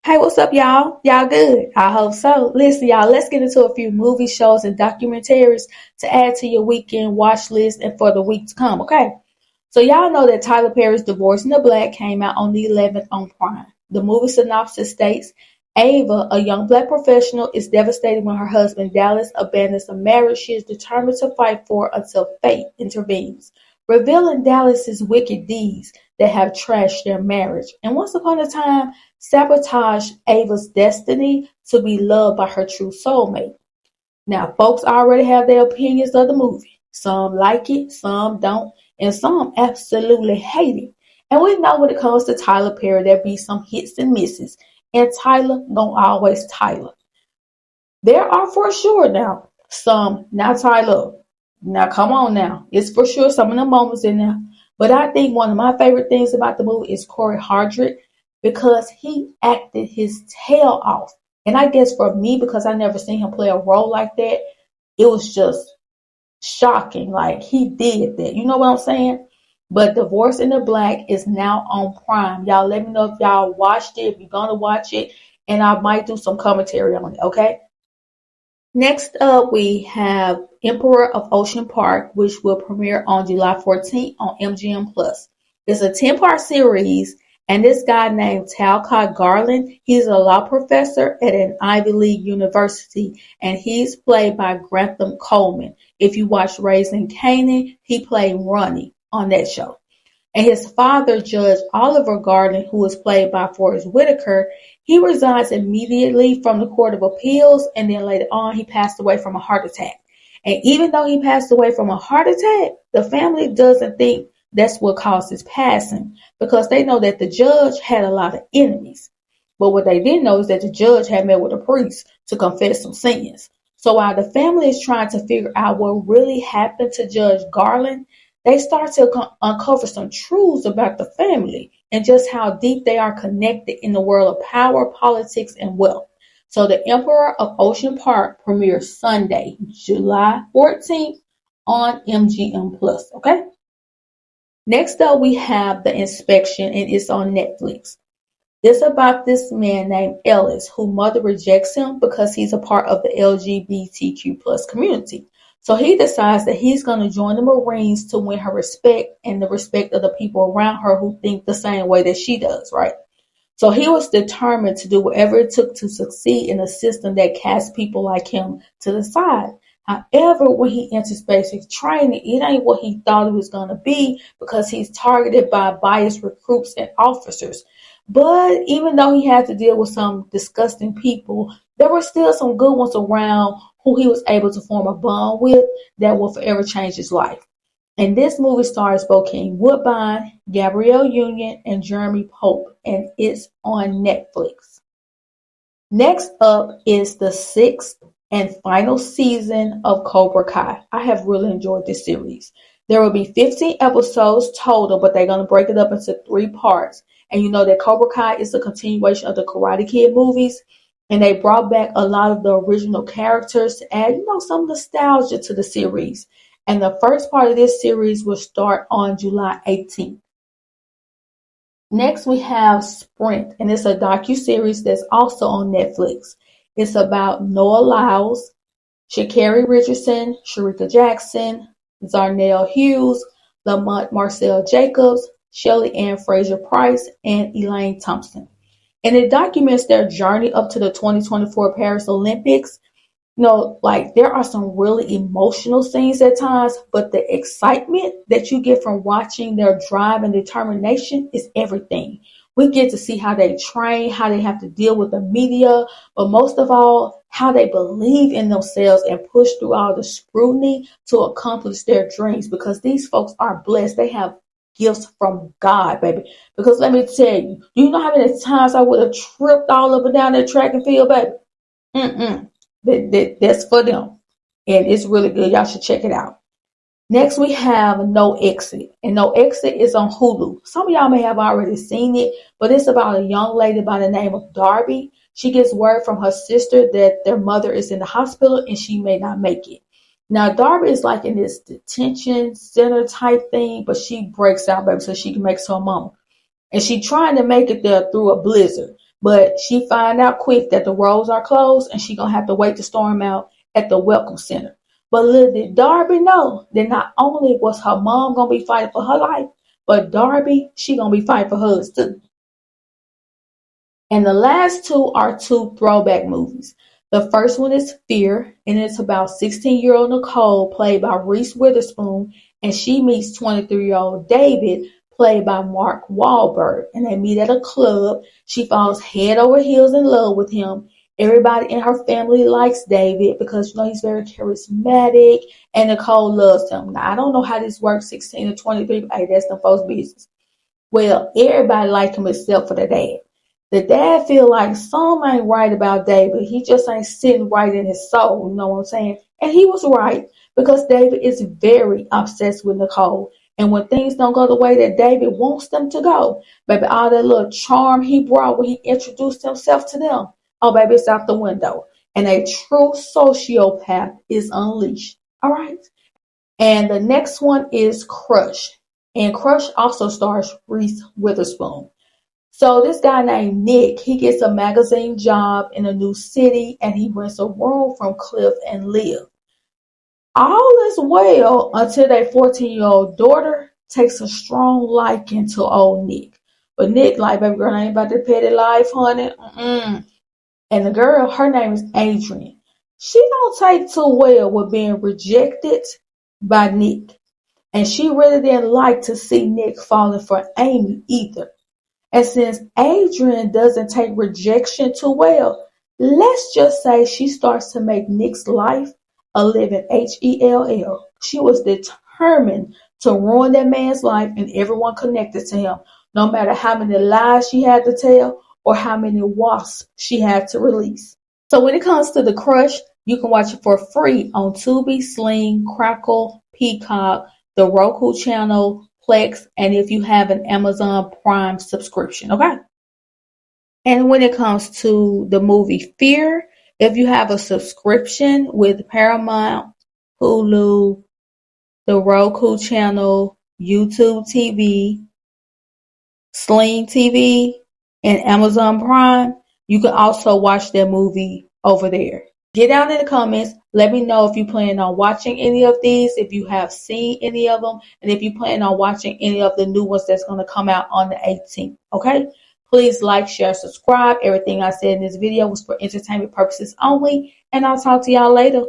Hey, what's up, y'all? Y'all good? I hope so. Listen, y'all, let's get into a few movie shows and documentaries to add to your weekend watch list and for the week to come, okay? So y'all know that Tyler Perry's Divorce in the Black came out on the 11th on Prime. The movie synopsis states, Ava, a young black professional, is devastated when her husband Dallas abandons a marriage she is determined to fight for until fate intervenes, revealing Dallas's wicked deeds that have trashed their marriage. And once upon a time, sabotaged Ava's destiny to be loved by her true soulmate. Now, folks already have their opinions of the movie. Some like it, some don't, and some absolutely hate it. And we know when it comes to Tyler Perry, there be some hits and misses, and Tyler gonna always Tyler. There are for sure now some, now Tyler, now come on now, it's for sure some of the moments in there. But I think one of my favorite things about the movie is Corey Hardrick because he acted his tail off. And I guess for me, because I never seen him play a role like that, it was just shocking. Like he did that. You know what I'm saying? But Divorce in the Black is now on Prime. Y'all let me know if y'all watched it, if you're gonna watch it, and I might do some commentary on it, okay? Next up, we have Emperor of Ocean Park, which will premiere on July 14th on MGM Plus. It's a 10-part series, and this guy named Talcott Garland, he's a law professor at an Ivy League university, and he's played by Grantham Coleman. If you watch Raising Kanan, he played Ronnie on that show. And his father, Judge Oliver Garland, who is played by Forrest Whitaker, he resigns immediately from the Court of Appeals, and then later on he passed away from a heart attack. And even though he passed away from a heart attack, the family doesn't think that's what caused his passing because they know that the judge had a lot of enemies. But what they didn't know is that the judge had met with a priest to confess some sins. So while the family is trying to figure out what really happened to Judge Garland, they start to uncover some truths about the family and just how deep they are connected in the world of power, politics, and wealth. So The Emperor of Ocean Park premieres Sunday, July 14th on MGM Plus. Okay. Next up, we have The Inspection, and it's on Netflix. It's about this man named Ellis, whose mother rejects him because he's a part of the LGBTQ plus community. So he decides that he's going to join the Marines to win her respect and the respect of the people around her who think the same way that she does, right? So he was determined to do whatever it took to succeed in a system that casts people like him to the side. However, when he enters basic training, it ain't what he thought it was going to be because he's targeted by biased recruits and officers. But even though he had to deal with some disgusting people, there were still some good ones around who he was able to form a bond with that will forever change his life. And this movie stars Bokeem Woodbine, Gabrielle Union, and Jeremy Pope, and it's on Netflix. Next up is the sixth and final season of Cobra Kai. I have really enjoyed this series. There will be 15 episodes total, but they're going to break it up into 3 parts. And you know that Cobra Kai is a continuation of the Karate Kid movies. And they brought back a lot of the original characters to add, some nostalgia to the series. And the first part of this series will start on July 18th. Next, we have Sprint, and it's a docu-series that's also on Netflix. It's about Noah Lyles, Sha'Carri Richardson, Sharika Jackson, Zarnell Hughes, Lamont Marcel Jacobs, Shelley Ann Fraser-Price, and Elaine Thompson. And it documents their journey up to the 2024 Paris Olympics. There are some really emotional scenes at times, but the excitement that you get from watching their drive and determination is everything. We get to see how they train, how they have to deal with the media, but most of all, how they believe in themselves and push through all the scrutiny to accomplish their dreams because these folks are blessed. They have gifts from God, baby. Because let me tell you, you know how many times I would have tripped all up and down that track and field, baby? That's for them. And it's really good. Y'all should check it out. Next, we have No Exit. And No Exit is on Hulu. Some of y'all may have already seen it, but it's about a young lady by the name of Darby. She gets word from her sister that their mother is in the hospital and she may not make it. Now, Darby is like in this detention center type thing, but she breaks out, baby, so she can make her mama. And she trying to make it there through a blizzard. But she find out quick that the roads are closed and she gonna have to wait to storm out at the Welcome Center. But little did Darby know that not only was her mom gonna be fighting for her life, but Darby, she gonna be fighting for hers too. And the last two are two throwback movies. The first one is Fear, and it's about 16-year-old Nicole, played by Reese Witherspoon, and she meets 23-year-old David, played by Mark Wahlberg. And they meet at a club. She falls head over heels in love with him. Everybody in her family likes David because he's very charismatic, and Nicole loves him. Now I don't know how this works, 16 to 23, but hey, that's the folks' business. Well, everybody liked him except for the dad. The dad feel like something ain't right about David. He just ain't sitting right in his soul, you know what I'm saying? And he was right because David is very obsessed with Nicole. And when things don't go the way that David wants them to go, baby, all that little charm he brought when he introduced himself to them, oh, baby, it's out the window. And a true sociopath is unleashed. All right. And the next one is Crush. And Crush also stars Reese Witherspoon. So this guy named Nick, he gets a magazine job in a new city and he rents a room from Cliff and Liv. All is well until their 14-year-old daughter takes a strong liking to old Nick. But Nick like, baby girl, I ain't about to petty life, honey. And the girl, her name is Adrian. She don't take too well with being rejected by Nick. And she really didn't like to see Nick falling for Amy either. And since Adrian doesn't take rejection too well, let's just say she starts to make Nick's life a living hell. She was determined to ruin that man's life and everyone connected to him, no matter how many lies she had to tell or how many wasps she had to release. So when it comes to The Crush, you can watch it for free on Tubi, Sling, Crackle, Peacock, the Roku channel, Plex, and if you have an Amazon Prime subscription, okay? And when it comes to the movie Fear, if you have a subscription with Paramount, Hulu, the Roku channel, YouTube TV, Sling TV, and Amazon Prime, you can also watch that movie over there. Get down in the comments. Let me know if you plan on watching any of these, if you have seen any of them, and if you plan on watching any of the new ones that's going to come out on the 18th. Okay? Please like, share, subscribe. Everything I said in this video was for entertainment purposes only, and I'll talk to y'all later.